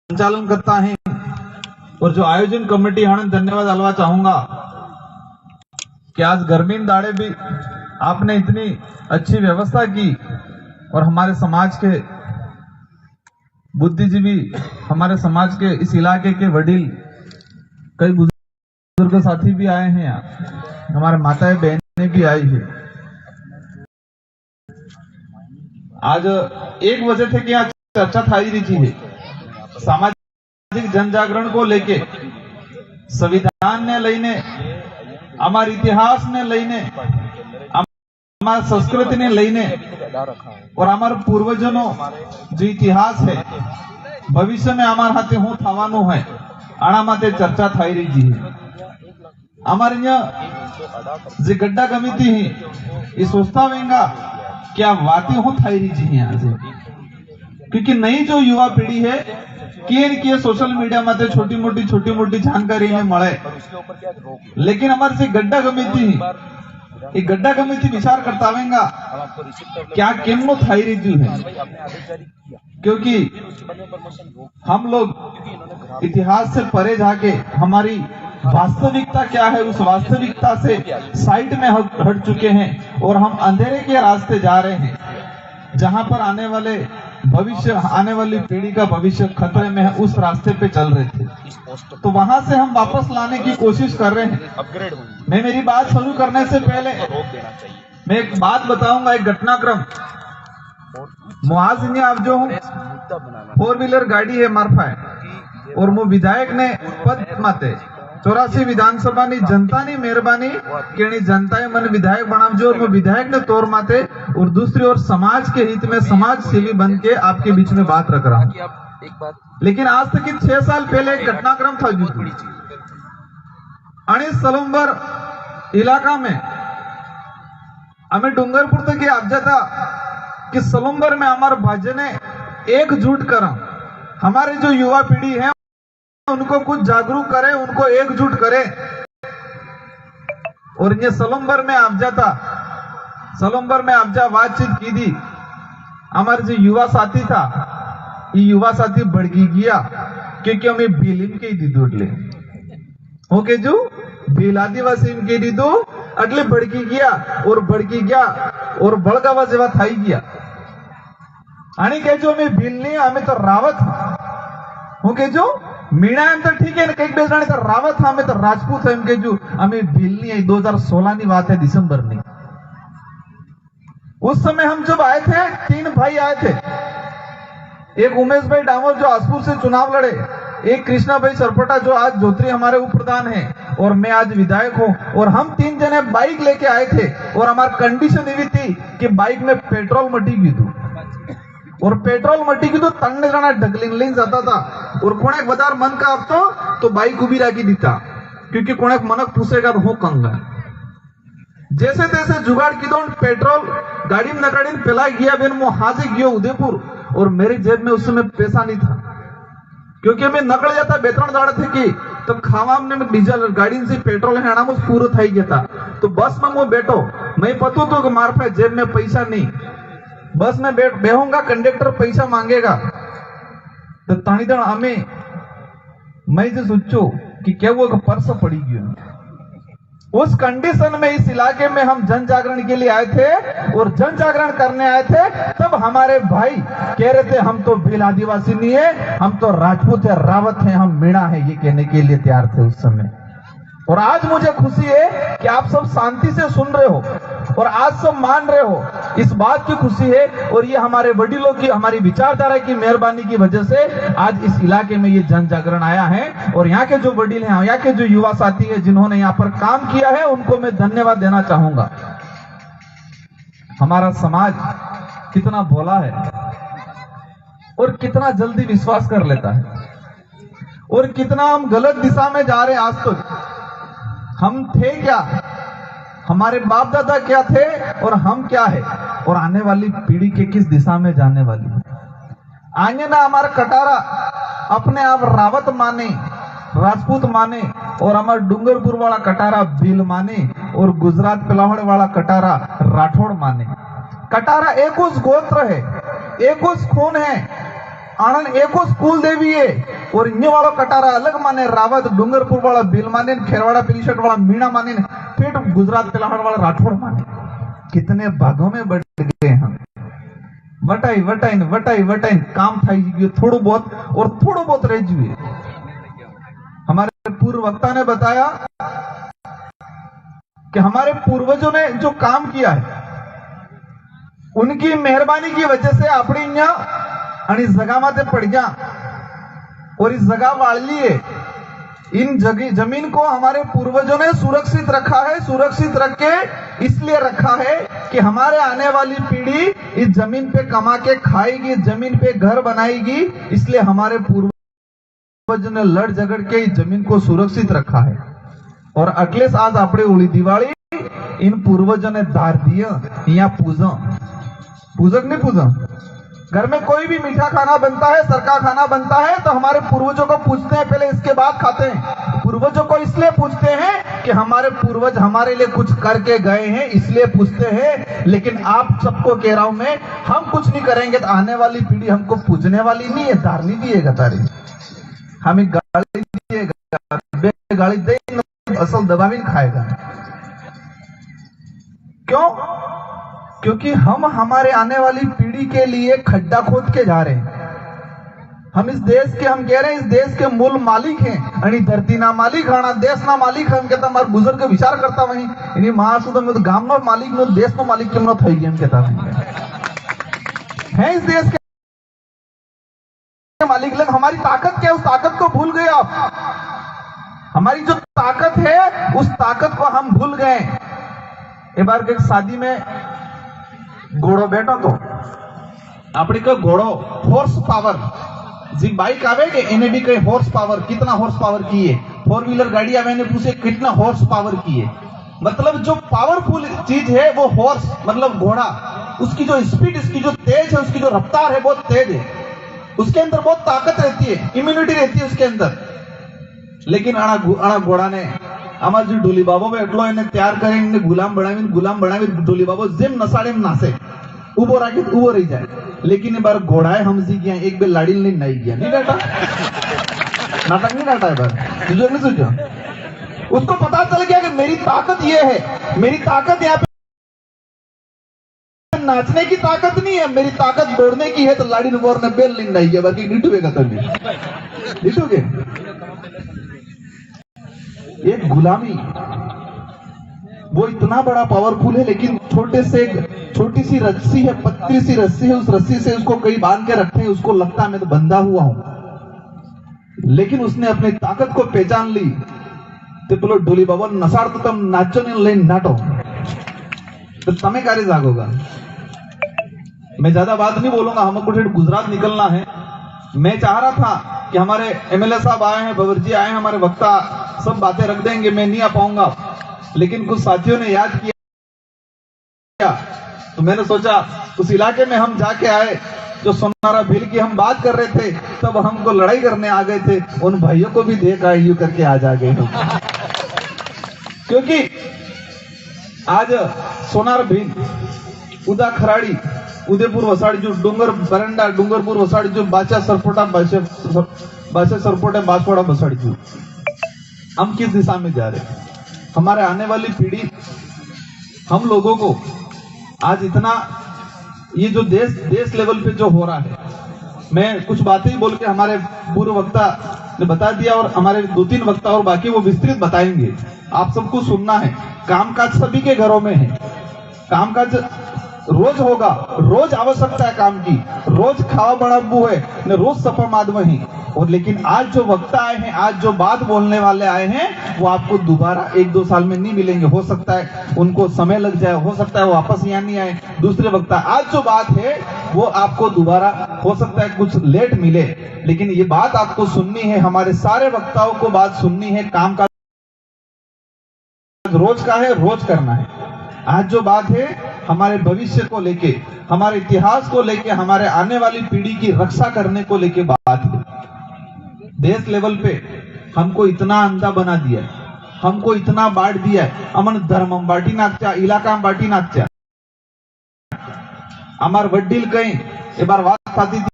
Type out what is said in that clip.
संचालन करता है और जो आयोजन कमेटी है धन्यवाद अलवा चाहूंगा कि आज गर्मीन दाड़े भी आपने इतनी अच्छी व्यवस्था की और हमारे समाज के बुद्धिजीवी, हमारे समाज के इस इलाके के वडील, कई बुजुर्ग साथी भी आए हैं यहाँ, हमारे माताएं बहनें भी आई है। आज एक वजह थे कि यहाँ चर्चा थाई रही थी सामाजिक जनजागरण को लेके, संविधान ने लईने, हमारे इतिहास ने लईने, हमारी संस्कृति ने लईने और हमारे पूर्वजों जो इतिहास है भविष्य में हमारे हाथे हूँ थावानो है आना माते चर्चा थाई रही है। हमारे यहाँ जो गड्ढा कमिटी है ये सोचता वेंगा क्या बातें हो थाई रही है आज, क्योंकि नई जो युवा पीढ़ी है कि सोशल मीडिया में छोटी मोटी जानकारी ने मळे, लेकिन हमारे से गड्ढा कमिटी ये गड्ढा कमिटी विचार करता वेंगा क्या केमनो थाई रही है, क्योंकि हम लोग इतिहास से परे जाके हमारी वास्तविकता क्या है उस वास्तविकता से साइड में हट चुके हैं और हम अंधेरे के रास्ते जा रहे हैं, जहां पर आने वाली पीढ़ी का भविष्य खतरे में है, उस रास्ते पे चल रहे थे। तो वहां से हम वापस लाने की कोशिश कर रहे हैं। मैं मेरी बात शुरू करने से पहले मैं एक बात बताऊंगा, एक घटनाक्रम। मुआज आप जो हूँ 4 व्हीलर गाड़ी है मार्फा है और वो विधायक ने पद माते 84 विधानसभा नी जनता नी मेहरबानी के जनता मन विधायक बनावजो और वो विधायक ने तौर माते, और दूसरी ओर समाज के हित में समाज सेवी बन के आपके बीच में बात रख रहा हूँ। लेकिन आज तक 6 साल पहले एक घटनाक्रम था सलुम्बर इलाका में, हमें डूंगरपुर तक आप जाता कि सलुम्बर में हमारे भाजपा ने एकजुट करा, हमारे जो युवा पीढ़ी है उनको कुछ जागरूक करे, उनको एकजुट करे। और ये सलुम्बर में आपजा बातचीत की थी, हमारे जो युवा साथी था ये युवा साथी भड़की गया क्योंकि हमें बिलिम के दी दूडले ओके जो बिल आदिवासी के दी दो अगले भड़की गया और बड़गावा जेवा थाई गया आणि कह जो हमें बिल नहीं, हमें तो रावत ओके जो मीणा एम तो ठीक है, कई बेजाने तो रावत था, हमें तो राजपूत है एम के जो हमें बिल नहीं आई। 2016 की बात है, दिसंबर में। उस समय हम जब आए थे 3 भाई आए थे, एक उमेश भाई डामोर जो आसपुर से चुनाव लड़े, एक कृष्णा भाई सरपटा जो आज जोत्री हमारे उप प्रधान है और मैं आज विधायक हूं, और हम 3 जने बाइक लेके आए थे और हमारी कंडीशन ये थी कि बाइक में पेट्रोल मटी भी दू और पेट्रोल मटी की तो तन्ने जाना ढकलिंग जाता था और कोने बदार मन का अब तो बाइक उभी राखी दीता, क्योंकि कोने मनक पूछेगा तो हो कंगा जैसे तैसे जुगाड़ की दो पेट्रोल गाड़ी में नकाड़ी पिला गया। बिन वो हाजे गयो उदयपुर और मेरी जेब में उस समय पैसा नहीं था, क्योंकि मैं नकल जाता 2-3 दाड़ थे कि तो खावा में डीजल गाड़ी से पेट्रोल है मुझ पूरा थी गया था। तो बस में वो बैठो, मैं पतो तो मारफा जेब में पैसा नहीं, बस में बेहूंगा, कंडक्टर पैसा मांगेगा तो तानी दण हमें मैं जो सोचो कि क्या वो पर्स पड़ी गई। उस कंडीशन में इस इलाके में हम जन जागरण के लिए आए थे और जन जागरण करने आए थे, तब हमारे भाई कह रहे थे हम तो भील आदिवासी नहीं है, हम तो राजपूत है, रावत है, हम मीणा है, ये कहने के लिए तैयार थे उस समय। और आज मुझे खुशी है कि आप सब शांति से सुन रहे हो और आज सब मान रहे हो, इस बात की खुशी है। और ये हमारे वडीलों की, हमारी विचारधारा की मेहरबानी की वजह से आज इस इलाके में ये जन जागरण आया है। और यहाँ के जो वडील हैं, यहाँ के जो युवा साथी हैं जिन्होंने यहाँ पर काम किया है, उनको मैं धन्यवाद देना चाहूंगा। हमारा समाज कितना भोला है और कितना जल्दी विश्वास कर लेता है और कितना हम गलत दिशा में जा रहे हैं। आज तक हम थे क्या, हमारे बाप दादा क्या थे और हम क्या है, और आने वाली पीढ़ी के किस दिशा में जाने वाली है। आगे ना हमारा कटारा अपने आप रावत माने, राजपूत माने, और हमारा डूंगरपुर वाला कटारा भील माने और गुजरात पिलावड़ वाला कटारा राठौड़ माने। कटारा एक उस गोत्र है, एक उस खून है, आनंद एको स्कूल देवी है और इन वालों कटारा अलग माने, रावत डूंगरपुर वाला बिल माने, खेरवाड़ा पिलीशट वाला मीणा माने, फिर गुजरात पिलाहड़ वाला राठौड़ माने। कितने भागों में बढ़ गए हम। वटाई वटाई वटाई वटाई काम थाई गयो थोड़ो बहुत, और थोड़ो बहुत रह जुए। हमारे पूर्व वक्ता ने बताया कि हमारे पूर्वजों ने जो काम किया है उनकी मेहरबानी की वजह से अपनी यहाँ इस जगह माते पड़ गया और इस जगह वाल लिए। इन जमीन को हमारे पूर्वजों ने सुरक्षित रखा है, सुरक्षित रख के इसलिए रखा है कि हमारे आने वाली पीढ़ी इस जमीन पे कमा के खाएगी, जमीन पे घर बनाएगी। इसलिए हमारे पूर्वजों ने लड़ झगड़ के इस जमीन को सुरक्षित रखा है। और अखिलेश आज अपने उड़ी दिवाली इन पूर्वजों ने धार दिया, यहाँ पूजक नहीं पूजा। घर में कोई भी मीठा खाना बनता है, सरका खाना बनता है, तो हमारे पूर्वजों को पूछते हैं पहले, इसके बाद खाते हैं। पूर्वजों को इसलिए पूछते हैं कि हमारे पूर्वज हमारे लिए कुछ करके गए हैं, इसलिए पूछते हैं। लेकिन आप सबको कह रहा हूं मैं, हम कुछ नहीं करेंगे तो आने वाली पीढ़ी हमको पूजने वाली नहीं है, धार नहीं दिएगा तारी, हमें गाली दिएगा, गाली दे असल दबा भी खाएगा। क्यों? क्योंकि हम हमारे आने वाली पीढ़ी के लिए खड्डा खोद के जा रहे हैं। हम इस देश के, हम कह रहे हैं इस देश के मूल मालिक हैं, आणि धरती ना मालिक हाना देश ना मालिक हम कहता हमारे बुजुर्ग विचार करता वही इन्हीं महासुद में गांव नो मालिक नो देश नो मालिक केम नो થઈ ગયું कहता है इस देश के मालिक। लेकिन हमारी ताकत क्या है, उस ताकत को भूल गए आप। हमारी जो ताकत है उस ताकत को हम भूल गए। एक बार एक शादी में घोड़ो बैठो तो अपनी का घोड़ो हॉर्स पावर जी बाइक आवे के इन्हें भी कहीं हॉर्स पावर, कितना हॉर्स पावर की है। 4 व्हीलर गाड़ी आवे ने पूछे कितना हॉर्स पावर की है। मतलब जो पावरफुल चीज है वो हॉर्स मतलब घोड़ा, उसकी जो स्पीड, इसकी जो तेज है, उसकी जो रफ्तार है बहुत तेज है, उसके अंदर बहुत ताकत रहती है, इम्यूनिटी रहती है उसके अंदर। लेकिन आना घोड़ा ने आमार जो डोली बाबो में एटलो એને तैयार કરીને गुलाम बनावी डोली बाबो जेम नसाड़े में नासे उबो राखी उबो रही जाए। लेकिन बार घोड़ाए हमसी गया, एक बेर लाड़ी ने नहीं गया, नहीं डाटा नाटक नहीं डाटा है बार तुझे नहीं सोचो। उसको पता चल गया कि मेरी ताकत ये है, मेरी ताकत यहाँ पे नाचने की ताकत नहीं है, मेरी ताकत दौड़ने की है। तो लाड़ी नंबर ने बेल नहीं गया, बाकी गिटूएगा तभी गिटूगे। एक गुलामी वो इतना बड़ा पावरफुल है, लेकिन छोटी सी रस्सी है, पतली सी रस्सी है, उस रस्सी से उसको कई बांध के रखे हैं, उसको लगता है मैं तो बंधा हुआ हूं। लेकिन उसने अपनी ताकत को पहचान ली। तो बोलो डोली बाबा नसाड़ तो तुम नाचो नहीं ले नाटो तो तमें कार्य जागोगा। मैं ज्यादा बात नहीं बोलूंगा, हमको गुजरात निकलना है। मैं चाह रहा था कि हमारे एमएलए साहब आए हैं, बबर जी आए हैं, हमारे वक्ता सब बातें रख देंगे, मैं नहीं आ पाऊंगा। लेकिन कुछ साथियों ने याद किया तो मैंने सोचा उस इलाके में हम जाके आए, जो सोनारा भील की हम बात कर रहे थे, तब हमको लड़ाई करने आ गए थे, उन भाइयों को भी देख आए यूं करके आज आ गए। क्योंकि आज सोनार भील, उदा खराड़ी, उदयपुर वसाड़ी, जो डूंगर बरंडा, डूंगरपुर वसाड़ी, जो बाचा सरपोटा, बाचा सरपोटा, बांसवाड़ा वसाड़ी, जो हम किस दिशा में जा रहे हैं? हमारे आने वाली पीढ़ी, हम लोगों को आज इतना ये जो देश लेवल पे जो हो रहा है, मैं कुछ बातें ही बोल के हमारे पूर्व वक्ता ने बता दिया और हमारे 2-3 वक्ता और बाकी वो विस्तृत बताएंगे। आप सबको सुनना है। कामकाज सभी के घरों में है, कामकाज रोज होगा, रोज आवश्यकता है काम की, रोज खावा बनाबू है ने रोज सफा माधव है। और लेकिन आज जो वक्ता आए हैं, आज जो बात बोलने वाले आए हैं, वो आपको दोबारा 1-2 साल में नहीं मिलेंगे। हो सकता है उनको समय लग जाए, हो सकता है वो वापस यहाँ नहीं आए दूसरे वक्ता। आज जो बात है वो आपको दोबारा हो सकता है कुछ लेट मिले, लेकिन ये बात आपको सुननी है। हमारे सारे वक्ताओं को बात सुननी है। काम का रोज का है, रोज करना है। आज जो बात है हमारे भविष्य को लेके, हमारे इतिहास को लेके, हमारे आने वाली पीढ़ी की रक्षा करने को लेके बात है। देश लेवल पे हमको इतना अंधा बना दिया है, हमको इतना बांट दिया है। अमन धर्म बाटी नाचा, इलाका बाटी नाचा। हमार वडील कहीं एक बार बात आती थी